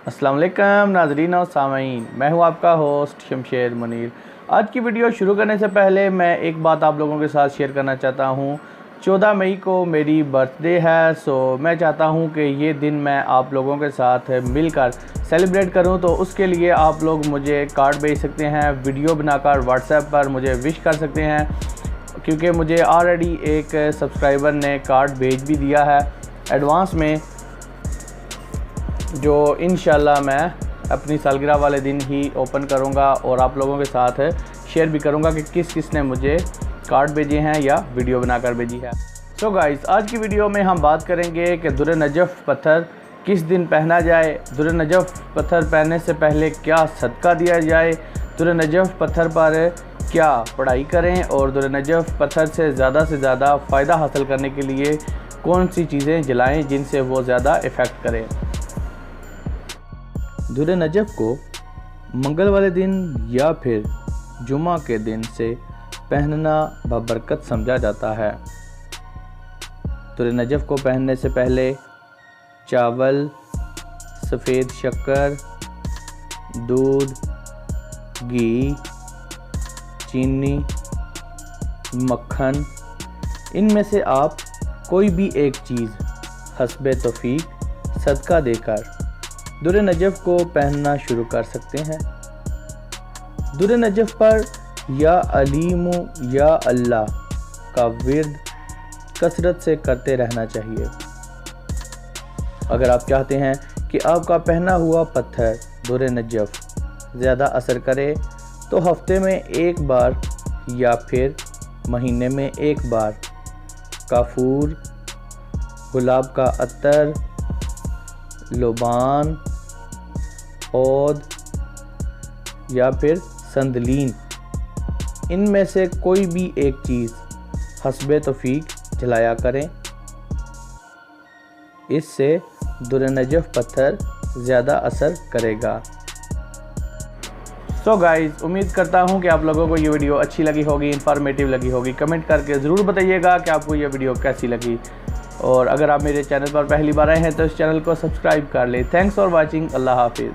अस्सलाम वालेकुम नाज़रीन और सामीन, मैं हूं आपका होस्ट शमशेर मुनीर। आज की वीडियो शुरू करने से पहले मैं एक बात आप लोगों के साथ शेयर करना चाहता हूं। 14 मई को मेरी बर्थडे है, सो मैं चाहता हूं कि ये दिन मैं आप लोगों के साथ मिलकर सेलिब्रेट करूं। तो उसके लिए आप लोग मुझे कार्ड भेज सकते हैं, वीडियो बनाकर व्हाट्सएप पर मुझे विश कर सकते हैं, क्योंकि मुझे ऑलरेडी एक सब्सक्राइबर ने कार्ड भेज भी दिया है एडवांस में, जो इंशाल्लाह मैं अपनी सालगिरह वाले दिन ही ओपन करूंगा और आप लोगों के साथ शेयर भी करूंगा कि किस किस ने मुझे कार्ड भेजे हैं या वीडियो बनाकर भेजी है। सो गाइस, आज की वीडियो में हम बात करेंगे कि दुर्र नजफ़ पत्थर किस दिन पहना जाए, दुर्र नजफ़ पत्थर पहनने से पहले क्या सदका दिया जाए, दुर्र नजफ़ पत्थर पर क्या पढ़ाई करें और दुर्र नजफ़ पत्थर से ज़्यादा फ़ायदा हासिल करने के लिए कौन सी चीज़ें जलाएं जिनसे वो ज़्यादा इफ़ेक्ट करें। दुर्र नजफ़ को मंगल वाले दिन या फिर जुमा के दिन से पहनना बबरकत समझा जाता है। दुर्र नजफ़ को पहनने से पहले चावल, सफ़ेद शक्कर, दूध, घी, चीनी, मक्खन, इनमें से आप कोई भी एक चीज़ हस्बे तौफीक सदका देकर दुर्र नजफ़ को पहनना शुरू कर सकते हैं। दुर्र नजफ़ पर या अलीमु या अल्लाह का विर्द कसरत से करते रहना चाहिए। अगर आप चाहते हैं कि आपका पहना हुआ पत्थर दुर्र नजफ़ ज़्यादा असर करे तो हफ्ते में एक बार या फिर महीने में एक बार काफूर, गुलाब का अत्तर, लोबान, औद या फिर संदलीन, इनमें से कोई भी एक चीज़ हस्बे तौफीक जलाया करें। इससे दुर्र नजफ़ पत्थर ज़्यादा असर करेगा। सो गाइज़, उम्मीद करता हूँ कि आप लोगों को ये वीडियो अच्छी लगी होगी, इन्फॉर्मेटिव लगी होगी। कमेंट करके ज़रूर बताइएगा कि आपको ये वीडियो कैसी लगी, और अगर आप मेरे चैनल पर पहली बार आए हैं तो इस चैनल को सब्सक्राइब कर लें। Thanks for watching. अल्लाह हाफिज़।